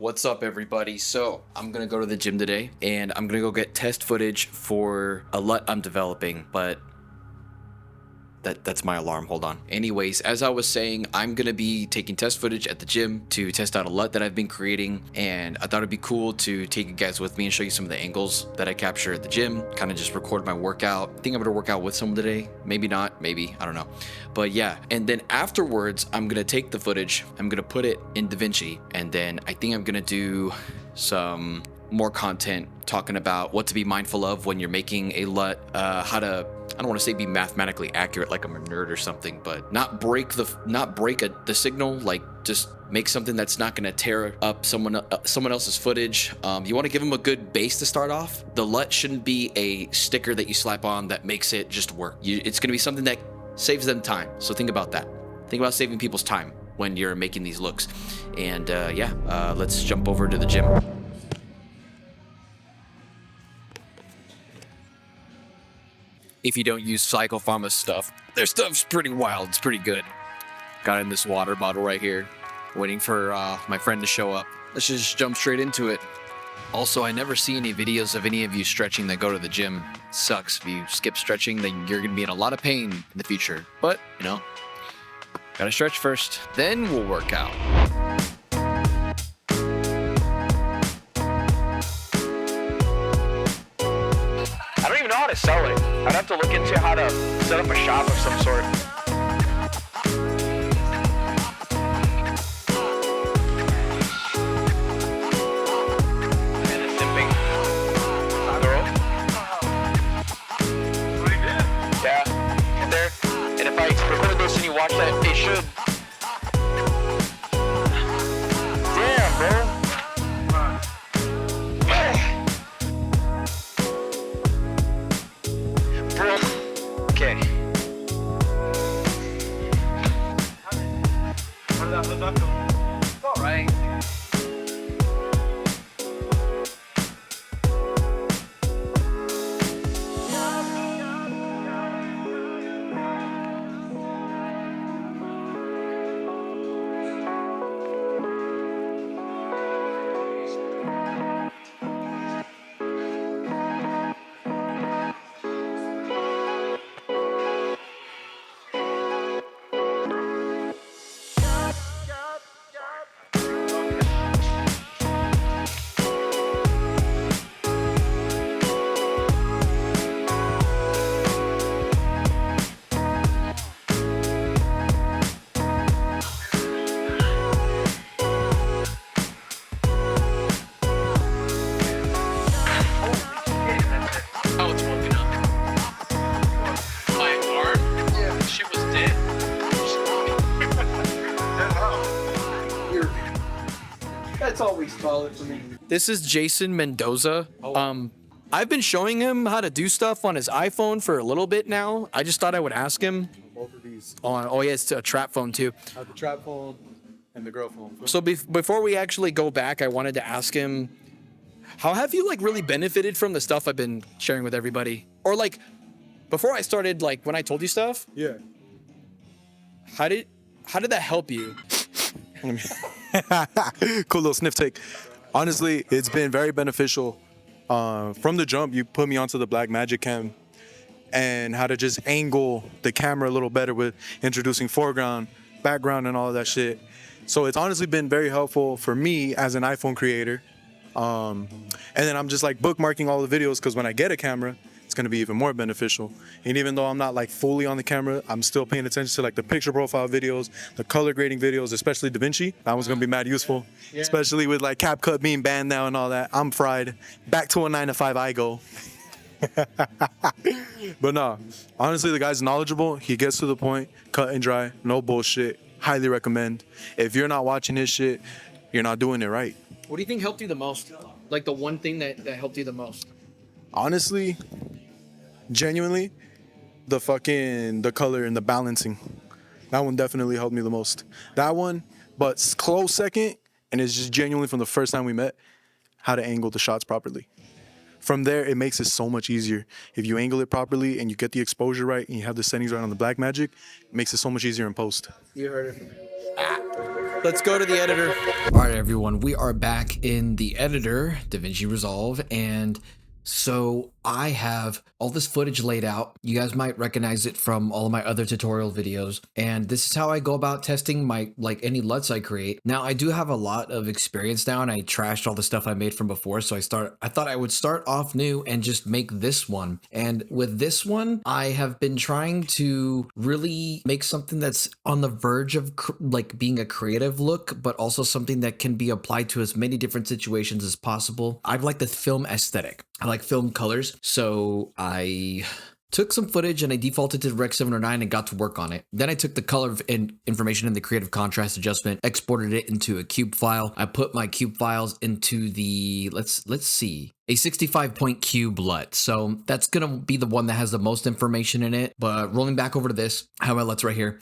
What's up, everybody? So I'm gonna go to the gym today and I'm gonna go get test footage for a LUT I'm developing, but that's my alarm. Hold on. Anyways, as I was saying, I'm gonna be taking test footage at the gym to test out a LUT that I've been creating, and I thought it'd be cool to take you guys with me and show you some of the angles that I capture at the gym, kind of just record my workout. I think I'm gonna work out with someone today. Maybe not, maybe, I don't know. But yeah, and then afterwards, I'm gonna take the footage, I'm gonna put it in DaVinci, and then I think I'm gonna do some more content talking about what to be mindful of when you're making a LUT, how to, I don't want to say be mathematically accurate like I'm a nerd or something, but not break the signal, like just make something that's not going to tear up someone else's footage. You want to give them a good base to start off. The LUT shouldn't be a sticker that you slap on that makes it just work. It's going to be something that saves them time. So think about that. Think about saving people's time when you're making these looks. And let's jump over to the gym. If you don't use Cycle Pharma stuff, their stuff's pretty wild. It's pretty good. Got it in this water bottle right here, waiting for my friend to show up. Let's just jump straight into it. Also, I never see any videos of any of you stretching that go to the gym. Sucks. If you skip stretching, then you're gonna be in a lot of pain in the future. But, you know, gotta stretch first, then we'll work out. I don't even know how to sell it. I'd have to look into how to set up a shop of some sort. And a simping girl. Yeah. And there. And if I record this and you watch that, it should. Damn, bro. Okay. It's all right. That's always solid for me. This is Jason Mendoza. I've been showing him how to do stuff on his iPhone for a little bit now. I just thought I would ask him. Both of these. Oh yeah, it's a trap phone too. I have the trap phone and the girl phone. So before we actually go back, I wanted to ask him, how have you like really benefited from the stuff I've been sharing with everybody? Or like, before I started, like when I told you stuff, Yeah. how did that help you? Cool little sniff take. Honestly, it's been very beneficial. From the jump, you put me onto the Blackmagic cam and how to just angle the camera a little better with introducing foreground, background, and all of that shit. So it's honestly been very helpful for me as an iPhone creator. And then I'm just like bookmarking all the videos because when I get a camera, it's going to be even more beneficial. And even though I'm not like fully on the camera, I'm still paying attention to like the picture profile videos, the color grading videos, especially DaVinci. That one's going to be mad useful, especially with like CapCut being banned now and all that. I'm fried. Back to a 9-to-5 I go. But no, honestly, the guy's knowledgeable. He gets to the point, cut and dry, no bullshit. Highly recommend. If you're not watching his shit, you're not doing it right. What do you think helped you the most? Like the one thing that helped you the most? Honestly, genuinely, the color and the balancing. That one definitely helped me the most. That one, but close second, and it's just genuinely from the first time we met, how to angle the shots properly. From there, it makes it so much easier. If you angle it properly and you get the exposure right and you have the settings right on the Blackmagic, it makes it so much easier in post. You heard it from me. Let's go to the editor. All right, everyone, we are back in the editor, DaVinci Resolve, and so I have all this footage laid out. You guys might recognize it from all of my other tutorial videos, and this is how I go about testing my any LUTs I create. Now, I do have a lot of experience now, and I trashed all the stuff I made from before, so I thought I would start off new and just make this one. And with this one, I have been trying to really make something that's on the verge of being a creative look, but also something that can be applied to as many different situations as possible. I like the film aesthetic. I like film colors, so I took some footage and I defaulted to Rec 709 and got to work on it. Then I took the color information in the creative contrast adjustment, exported it into a cube file. I put my cube files into the, let's see, a 65-point cube LUT. So that's gonna be the one that has the most information in it. But rolling back over to this, I have my LUTs right here.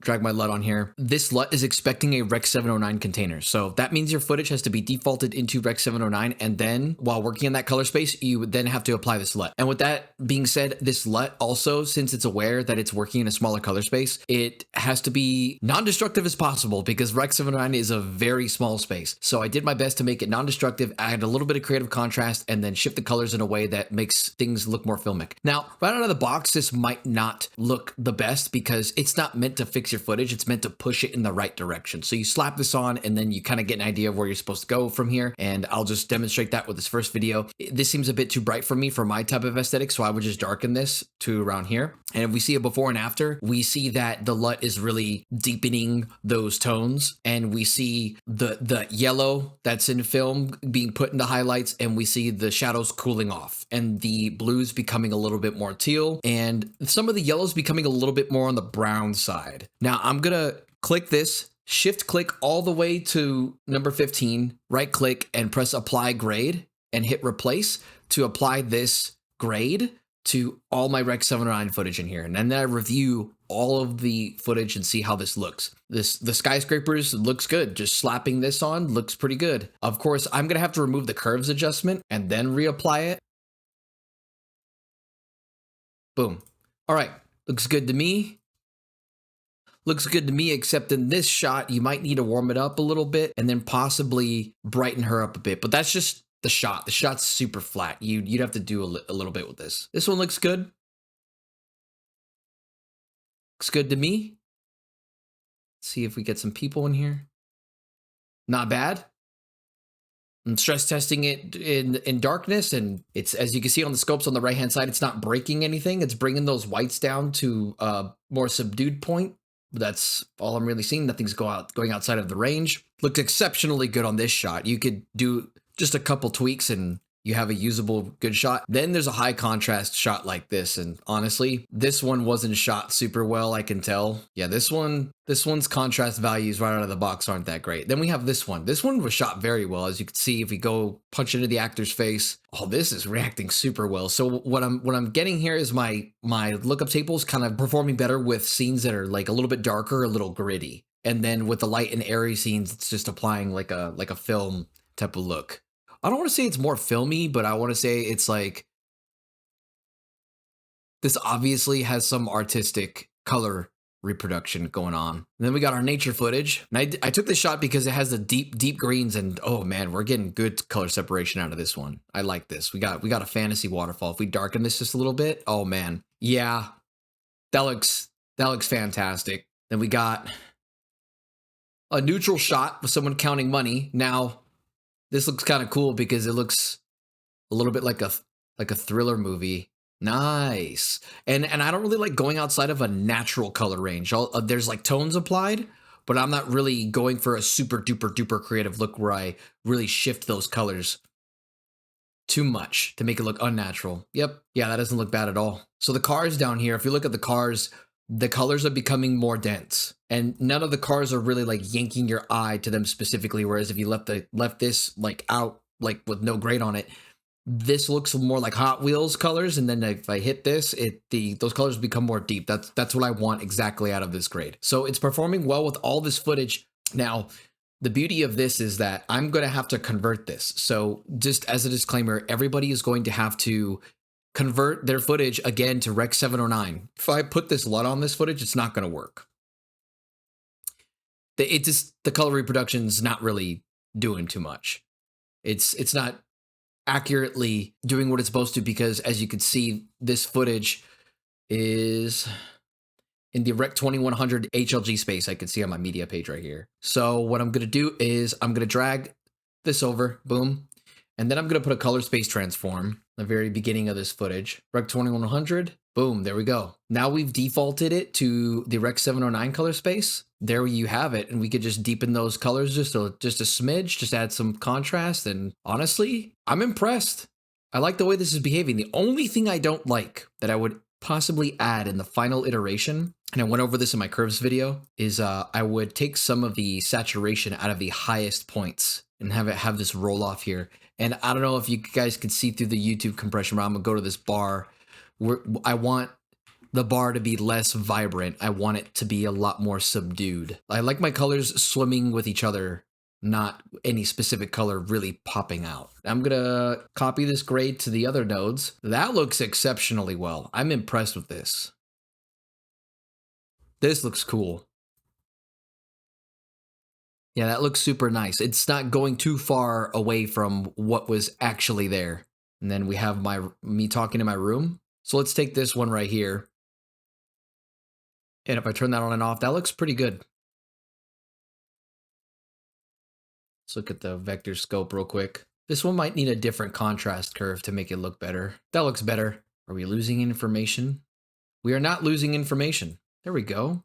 Drag my LUT on here. This LUT is expecting a Rec 709 container. So that means your footage has to be defaulted into Rec 709. And then while working in that color space, you would then have to apply this LUT. And with that being said, this LUT also, since it's aware that it's working in a smaller color space, it has to be non-destructive as possible because Rec 709 is a very small space. So I did my best to make it non-destructive, add a little bit of creative contrast, and then shift the colors in a way that makes things look more filmic. Now, right out of the box, this might not look the best because it's not meant to fix your footage. It's meant to push it in the right direction. So you slap this on and then you kind of get an idea of where you're supposed to go from here. And I'll just demonstrate that with this first video. This seems a bit too bright for me for my type of aesthetic. So I would just darken this to around here. And if we see a before and after, we see that the LUT is really deepening those tones. And we see the yellow that's in film being put into highlights. And we see the shadows cooling off and the blues becoming a little bit more teal and some of the yellows becoming a little bit more on the brown side. Now I'm gonna click this, shift click all the way to number 15, right click and press apply grade and hit replace to apply this grade to all my Rec 709 footage in here. And then I review all of the footage and see how this looks. The skyscrapers looks good. Just slapping this on looks pretty good. Of course, I'm gonna have to remove the curves adjustment and then reapply it. Boom. All right, looks good to me. Looks good to me, except in this shot, you might need to warm it up a little bit and then possibly brighten her up a bit. But that's just the shot. The shot's super flat. You'd have to do a little bit with this. This one looks good. Looks good to me. Let's see if we get some people in here. Not bad. I'm stress testing it in darkness, and it's, as you can see on the scopes on the right hand side, it's not breaking anything. It's bringing those whites down to a more subdued point. That's all I'm really seeing. Nothing's going outside of the range. Looked exceptionally good on this shot. You could do just a couple tweaks and you have a usable good shot. Then there's a high contrast shot like this. And honestly, this one wasn't shot super well, I can tell. Yeah, this one's contrast values right out of the box aren't that great. Then we have this one. This one was shot very well. As you can see, if we go punch into the actor's face, oh, this is reacting super well. So what I'm getting here is my lookup tables kind of performing better with scenes that are like a little bit darker, a little gritty. And then with the light and airy scenes, it's just applying like a film type of look. I don't want to say it's more filmy, but I want to say it's like, this obviously has some artistic color reproduction going on. And then we got our nature footage. And I took this shot because it has the deep greens, and oh man, we're getting good color separation out of this one. I like this. We got a fantasy waterfall. If we darken this just a little bit, oh man. Yeah, that looks fantastic. Then we got a neutral shot with someone counting money. Now, this looks kind of cool because it looks a little bit like a thriller movie. Nice. And I don't really like going outside of a natural color range. There's like tones applied, but I'm not really going for a super duper creative look where I really shift those colors too much to make it look unnatural. Yep. Yeah, that doesn't look bad at all. So the cars down here, if you look at the cars, the colors are becoming more dense, and none of the cars are really like yanking your eye to them specifically. Whereas if you left this like out, like with no grade on it, this looks more like Hot Wheels colors. And then if I hit this, those colors become more deep. That's what I want exactly out of this grade. So it's performing well with all this footage. Now, the beauty of this is that I'm going to have to convert this. So just as a disclaimer, everybody is going to have to convert their footage again to Rec 709. If I put this LUT on this footage, it's not going to work. the color reproduction's not really doing too much. It's not accurately doing what it's supposed to, because as you can see, this footage is in the Rec 2100 HLG space. I can see on my media page right here. So what I'm gonna do is I'm gonna drag this over, boom, and then I'm gonna put a color space transform at the very beginning of this footage. Rec 2100, boom, there we go. Now we've defaulted it to the Rec 709 color space. There you have it, and we could just deepen those colors just a smidge, just add some contrast, and honestly, I'm impressed. I like the way this is behaving. The only thing I don't like that I would possibly add in the final iteration, and I went over this in my curves video, is I would take some of the saturation out of the highest points and have this roll off here. And I don't know if you guys can see through the YouTube compression, but I'm gonna go to this bar where I want the bar to be less vibrant. I want it to be a lot more subdued. I like my colors swimming with each other, not any specific color really popping out. I'm gonna copy this grade to the other nodes. That looks exceptionally well. I'm impressed with this. This looks cool. Yeah, that looks super nice. It's not going too far away from what was actually there. And then we have me talking in my room. So let's take this one right here. And if I turn that on and off, that looks pretty good. Let's look at the vector scope real quick. This one might need a different contrast curve to make it look better. That looks better. Are we losing information? We are not losing information. There we go.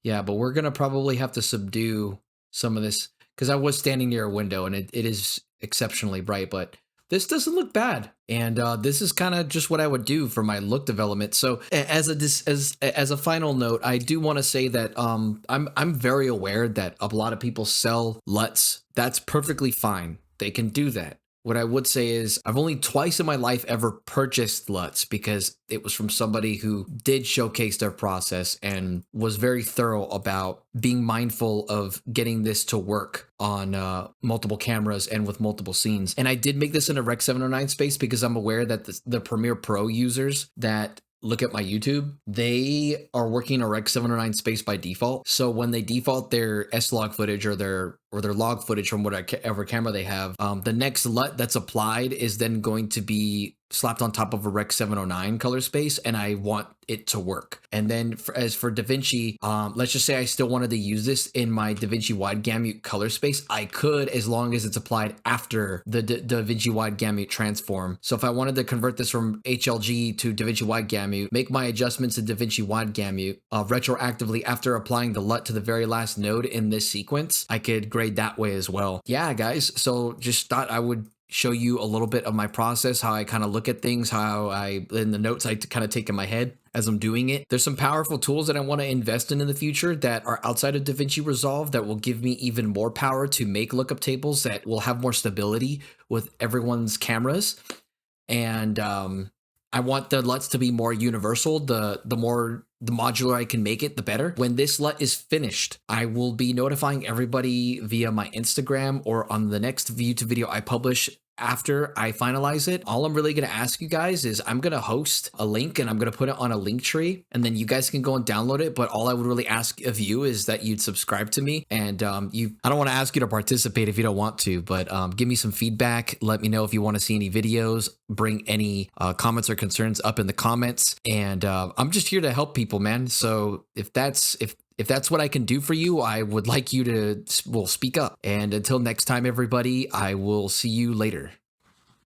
Yeah, but we're gonna probably have to subdue some of this, because I was standing near a window and it is exceptionally bright, but this doesn't look bad. And this is kind of just what I would do for my look development. So as a final note, I do want to say that I'm very aware that a lot of people sell LUTs. That's perfectly fine. They can do that. What I would say is I've only twice in my life ever purchased LUTs, because it was from somebody who did showcase their process and was very thorough about being mindful of getting this to work on multiple cameras and with multiple scenes. And I did make this in a Rec 709 space because I'm aware that the Premiere Pro users that look at my YouTube, they are working a Rec 709 space by default. So when they default their S-Log footage or their log footage from whatever camera they have, the next LUT that's applied is then going to be slapped on top of a Rec 709 color space, and I want it to work. And then as for DaVinci, let's just say I still wanted to use this in my DaVinci wide gamut color space. I could, as long as it's applied after the DaVinci wide gamut transform. So if I wanted to convert this from HLG to DaVinci wide gamut, make my adjustments to DaVinci wide gamut retroactively after applying the LUT to the very last node in this sequence, I could grade that way as well. Yeah, guys, so just thought I would show you a little bit of my process, how I kind of look at things, how in the notes I kind of take in my head as I'm doing it. There's some powerful tools that I want to invest in the future that are outside of DaVinci Resolve that will give me even more power to make lookup tables that will have more stability with everyone's cameras. And I want the LUTs to be more universal. The more modular I can make it, the better. When this LUT is finished, I will be notifying everybody via my Instagram or on the next YouTube video I publish after I finalize it. All I'm really going to ask you guys is I'm going to host a link and I'm going to put it on a link tree, and then you guys can go and download it. But all I would really ask of you is that you'd subscribe to me. And I don't want to ask you to participate if you don't want to, but give me some feedback. Let me know if you want to see any videos, bring any comments or concerns up in the comments. And I'm just here to help people, man. So if that's what I can do for you, I would like you to, well, speak up. And until next time, everybody, I will see you later.